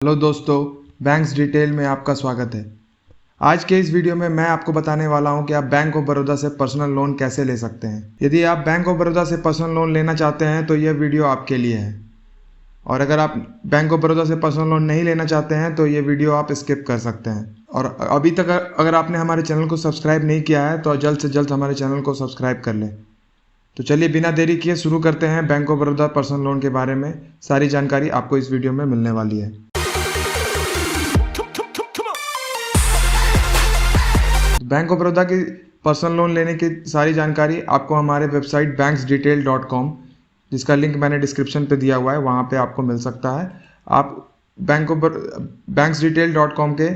Hello दोस्तों, banks detail में आपका स्वागत है। आज के इस वीडियो में मैं आपको बताने वाला हूं कि आप बैंक ऑफ बड़ौदा से पर्सनल लोन कैसे ले सकते हैं। यदि आप बैंक ऑफ बड़ौदा से पर्सनल लोन लेना चाहते हैं तो यह वीडियो आपके लिए है, और अगर आप बैंक ऑफ बड़ौदा से पर्सनल लोन नहीं लेना चाहते हैं तो ये वीडियो आप स्किप कर सकते हैं। और अभी तक अगर आपने हमारे चैनल को सब्सक्राइब नहीं किया है तो जल्द से जल्द हमारे चैनल को सब्सक्राइब कर लें। तो चलिए बिना देरी किए शुरू करते हैं। Bank of Baroda personal loan के बारे में सारी जानकारी आपको इस वीडियो में मिलने वाली है। बैंक ऑफ बड़ौदा की पर्सनल लोन लेने की सारी जानकारी आपको हमारे वेबसाइट banksdetail.com, जिसका लिंक मैंने डिस्क्रिप्शन पे दिया हुआ है, वहाँ पे आपको मिल सकता है। आप banksdetail.com के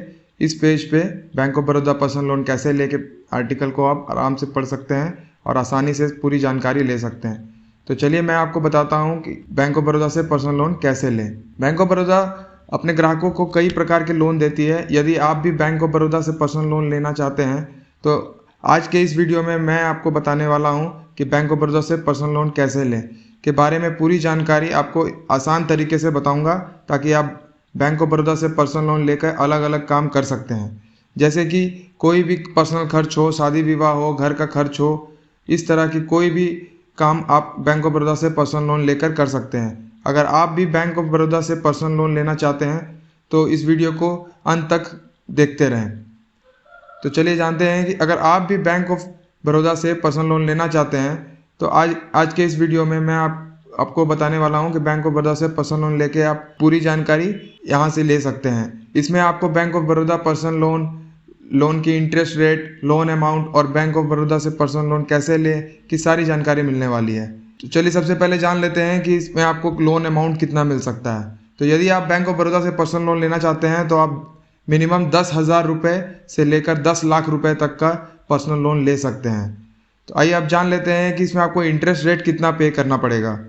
इस पेज पे bank of Baroda personal loan कैसे लेके आर्टिकल को आप आराम से पढ़ सकते हैं और आसानी से पूरी जानकारी ले सकते हैं। तो चलिए मैं आपको बताता हूँ कि बैंक ऑफ बड़ौदा से पर्सनल लोन कैसे लें। बैंक ऑफ बड़ौदा अपने ग्राहकों को कई प्रकार के लोन देती है। यदि आप भी बैंक ऑफ बड़ौदा से पर्सनल लोन लेना चाहते हैं तो आज के इस वीडियो में मैं आपको बताने वाला हूं कि बैंक ऑफ बड़ौदा से पर्सनल लोन कैसे लें के बारे में पूरी जानकारी आपको आसान तरीके से बताऊंगा, ताकि आप बैंक ऑफ बड़ौदा से पर्सनल लोन लेकर अलग अलग काम कर सकते हैं। जैसे कि कोई भी पर्सनल खर्च हो, शादी विवाह हो, घर का खर्च हो, इस तरह की कोई भी काम आप बैंक ऑफ बड़ौदा से पर्सनल लोन लेकर कर सकते हैं। अगर आप भी बैंक ऑफ बड़ौदा से पर्सनल लोन लेना चाहते हैं तो इस वीडियो को अंत तक देखते रहें। तो चलिए जानते हैं कि अगर आप भी बैंक ऑफ बड़ौदा से पर्सनल लोन लेना चाहते हैं तो आज के इस वीडियो में मैं आपको बताने वाला हूं कि बैंक ऑफ बड़ौदा से पर्सनल लोन लेके आप पूरी जानकारी यहां से ले सकते हैं। इसमें आपको bank of Baroda personal loan की इंटरेस्ट रेट, लोन अमाउंट और बैंक ऑफ बड़ौदा से पर्सनल लोन कैसे ले की सारी जानकारी मिलने वाली है। तो चलिए सबसे पहले जान लेते हैं कि इसमें आपको लोन अमाउंट कितना मिल सकता है। तो यदि आप बैंक ऑफ बड़ौदा से पर्सनल लोन लेना चाहते हैं तो आप मिनिमम 10,000 रुपये से लेकर 10 लाख रुपए तक का पर्सनल लोन ले सकते हैं। तो आइए आप जान लेते हैं कि इसमें आपको इंटरेस्ट रेट कितना पे करना पड़ेगा।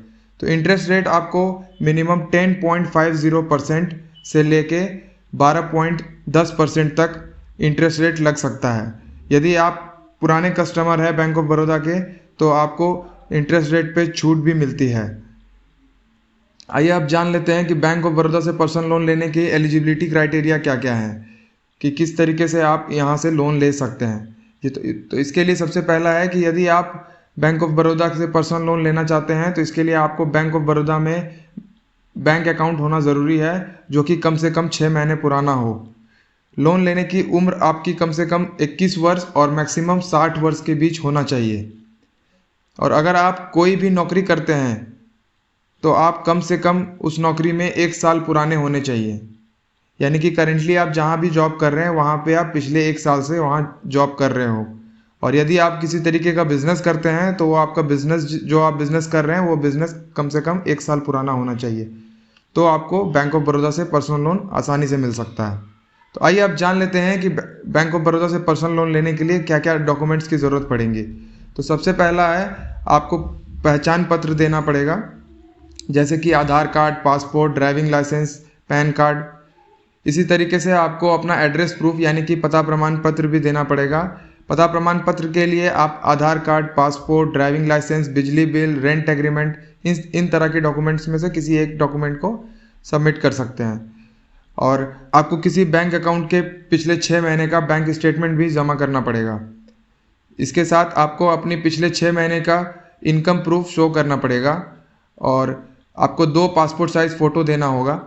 तो इंटरेस्ट रेट आपको मिनिमम 10.50% से लेके 12.10% तक इंटरेस्ट रेट लग सकता है। यदि आप पुराने कस्टमर हैं बैंक ऑफ बड़ौदा के तो आपको इंटरेस्ट रेट पे छूट भी मिलती है। आइए आप जान लेते हैं कि बैंक ऑफ बड़ौदा से पर्सनल लोन लेने की एलिजिबिलिटी क्राइटेरिया क्या क्या है, कि किस तरीके से आप यहां से लोन ले सकते हैं। तो इसके लिए सबसे पहला है कि यदि आप बैंक ऑफ बड़ौदा से पर्सनल लोन लेना चाहते हैं तो इसके लिए आपको बैंक ऑफ बड़ौदा में बैंक अकाउंट होना ज़रूरी है, जो कि कम से कम 6 महीने पुराना हो। लोन लेने की उम्र आपकी कम से कम 21 वर्ष और मैक्सिमम 60 वर्ष के बीच होना चाहिए। और अगर आप कोई भी नौकरी करते हैं तो आप कम से कम उस नौकरी में 1 साल पुराने होने चाहिए। यानी कि करेंटली आप जहां भी जॉब कर रहे हैं वहां पे आप पिछले 1 साल से वहां जॉब कर रहे हो। और यदि आप किसी तरीके का बिजनेस करते हैं तो वो आपका बिजनेस, जो आप बिजनेस कर रहे हैं वो बिजनेस कम से कम 1 साल पुराना होना चाहिए, तो आपको बैंक ऑफ बड़ौदा से पर्सनल लोन आसानी से मिल सकता है। तो आइए आप जान लेते हैं कि बैंक ऑफ बड़ौदा से पर्सनल लोन लेने के लिए क्या क्या डॉक्यूमेंट्स की ज़रूरत पड़ेंगी। तो सबसे पहला है, आपको पहचान पत्र देना पड़ेगा, जैसे कि Aadhaar card, passport, driving licence, PAN card. इसी तरीके से आपको अपना एड्रेस प्रूफ यानी कि पता प्रमाण पत्र भी देना पड़ेगा। पता प्रमाण पत्र के लिए आप आधार कार्ड, पासपोर्ट, ड्राइविंग लाइसेंस, बिजली बिल, रेंट एग्रीमेंट, इन तरह के डॉक्यूमेंट्स में से किसी एक डॉक्यूमेंट को सबमिट कर सकते हैं। और आपको किसी बैंक अकाउंट के पिछले 6 महीने का बैंक स्टेटमेंट भी जमा करना पड़ेगा। इसके साथ आपको अपनी पिछले 6 महीने का इनकम प्रूफ शो करना पड़ेगा और आपको 2 पासपोर्ट साइज फ़ोटो देना होगा।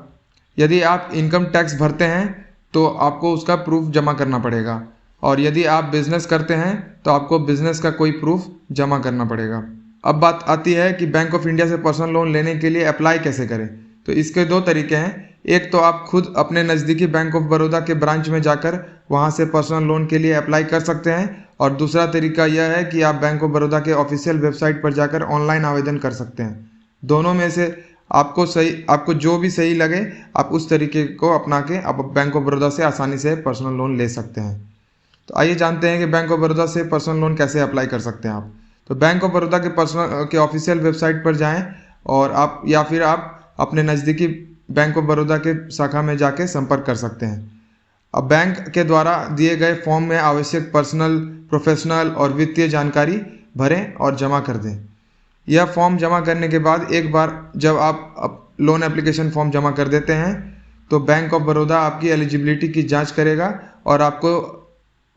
यदि आप इनकम टैक्स भरते हैं तो आपको उसका प्रूफ जमा करना पड़ेगा, और यदि आप बिजनेस करते हैं तो आपको बिजनेस का कोई प्रूफ जमा करना पड़ेगा। अब बात आती है कि बैंक ऑफ इंडिया से पर्सनल लोन लेने के लिए अप्लाई कैसे करें। तो इसके 2 तरीके हैं। एक तो आप खुद अपने नज़दीकी बैंक ऑफ बड़ौदा के ब्रांच में जाकर वहां से पर्सनल लोन के लिए अप्लाई कर सकते हैं, और दूसरा तरीका यह है कि आप बैंक ऑफ बड़ौदा के ऑफिशियल वेबसाइट पर जाकर ऑनलाइन आवेदन कर सकते हैं। दोनों में से आपको जो भी सही लगे आप उस तरीके को अपना के आप बैंक ऑफ बड़ौदा से आसानी से पर्सनल लोन ले सकते हैं। तो आइए जानते हैं कि बैंक ऑफ बड़ौदा से पर्सनल लोन कैसे अप्लाई कर सकते हैं आप। तो बैंक ऑफ बड़ौदा के ऑफिशियल वेबसाइट पर जाएं और आप या फिर आप अपने नज़दीकी बैंक ऑफ बड़ौदा के शाखा में जाके संपर्क कर सकते हैं। अब बैंक के द्वारा दिए गए फॉर्म में आवश्यक पर्सनल, प्रोफेशनल और वित्तीय जानकारी भरें और जमा कर दें। यह फॉर्म जमा करने के बाद एक बार जब आप लोन एप्लीकेशन फॉर्म जमा कर देते हैं तो बैंक ऑफ बड़ौदा आपकी एलिजिबिलिटी की जांच करेगा और आपको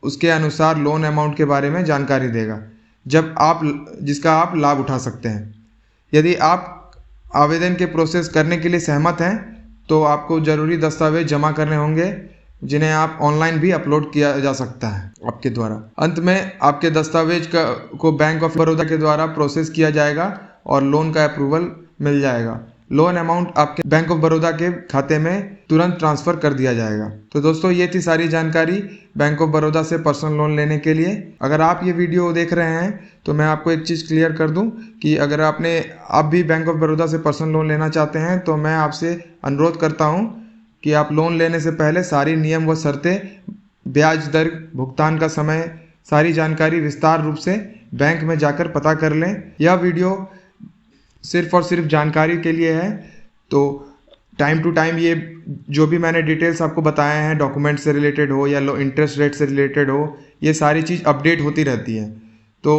उसके अनुसार लोन अमाउंट के बारे में जानकारी देगा जिसका आप लाभ उठा सकते हैं। यदि आप आवेदन के प्रोसेस करने के लिए सहमत हैं तो आपको ज़रूरी दस्तावेज जमा करने होंगे, जिन्हें आप ऑनलाइन भी अपलोड किया जा सकता है आपके द्वारा। अंत में आपके दस्तावेज को बैंक ऑफ बड़ौदा के द्वारा प्रोसेस किया जाएगा और लोन का अप्रूवल मिल जाएगा। लोन अमाउंट आपके बैंक ऑफ बड़ौदा के खाते में तुरंत ट्रांसफ़र कर दिया जाएगा। तो दोस्तों, ये थी सारी जानकारी बैंक ऑफ बड़ौदा से पर्सनल लोन लेने के लिए। अगर आप ये वीडियो देख रहे हैं तो मैं आपको एक चीज़ क्लियर कर दूं कि अगर आप भी बैंक ऑफ बड़ौदा से पर्सनल लोन लेना चाहते हैं तो मैं आपसे अनुरोध करता हूं कि आप लोन लेने से पहले सारी नियम व शर्तें, ब्याज दर, भुगतान का समय, सारी जानकारी विस्तार रूप से बैंक में जाकर पता कर लें। यह वीडियो सिर्फ और सिर्फ जानकारी के लिए है, तो टाइम टू टाइम ये जो भी मैंने डिटेल्स आपको बताए हैं, डॉक्यूमेंट से रिलेटेड हो या इंटरेस्ट रेट से रिलेटेड हो, ये सारी चीज़ अपडेट होती रहती है। तो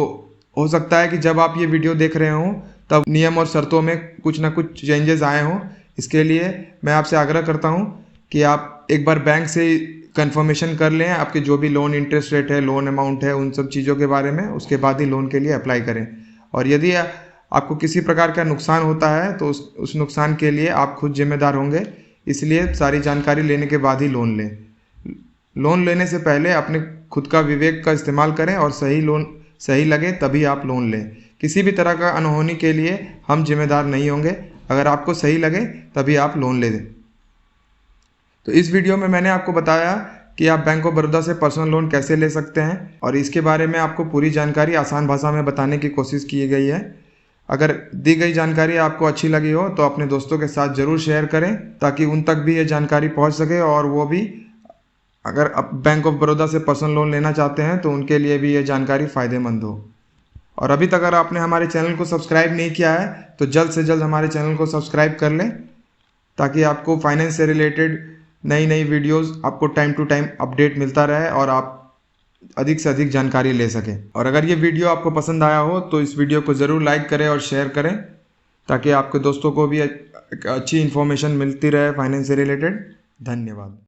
हो सकता है कि जब आप ये वीडियो देख रहे हों तब नियम और शर्तों में कुछ ना कुछ चेंजेस आए हों। इसके लिए मैं आपसे आग्रह करता हूं कि आप एक बार बैंक से कंफर्मेशन कर लें आपके जो भी लोन इंटरेस्ट रेट है, लोन अमाउंट है, उन सब चीज़ों के बारे में। उसके बाद ही लोन के लिए अप्लाई करें। और यदि आपको किसी प्रकार का नुकसान होता है तो उस नुकसान के लिए आप खुद जिम्मेदार होंगे, इसलिए सारी जानकारी लेने के बाद ही लोन लें। लोन लेने से पहले अपने खुद का विवेक का इस्तेमाल करें और सही लगे तभी आप लोन लें। किसी भी तरह का अनहोनी के लिए हम जिम्मेदार नहीं होंगे। अगर आपको सही लगे तभी आप लोन ले दें। तो इस वीडियो में मैंने आपको बताया कि आप बैंक ऑफ बड़ौदा से पर्सनल लोन कैसे ले सकते हैं और इसके बारे में आपको पूरी जानकारी आसान भाषा में बताने की कोशिश की गई है। अगर दी गई जानकारी आपको अच्छी लगी हो तो अपने दोस्तों के साथ ज़रूर शेयर करें ताकि उन तक भी ये जानकारी पहुंच सके और वो भी अगर आप बैंक ऑफ बड़ौदा से पर्सनल लोन लेना चाहते हैं तो उनके लिए भी ये जानकारी फ़ायदेमंद हो। और अभी तक अगर आपने हमारे चैनल को सब्सक्राइब नहीं किया है तो जल्द से जल्द हमारे चैनल को सब्सक्राइब कर लें ताकि आपको फाइनेंस से रिलेटेड नई वीडियोस आपको टाइम टू टाइम अपडेट मिलता रहे और आप अधिक से अधिक जानकारी ले सकें। और अगर ये वीडियो आपको पसंद आया हो तो इस वीडियो को ज़रूर लाइक करें और शेयर करें ताकि आपके दोस्तों को भी अच्छी इन्फॉर्मेशन मिलती रहे फाइनेंस से रिलेटेड। धन्यवाद।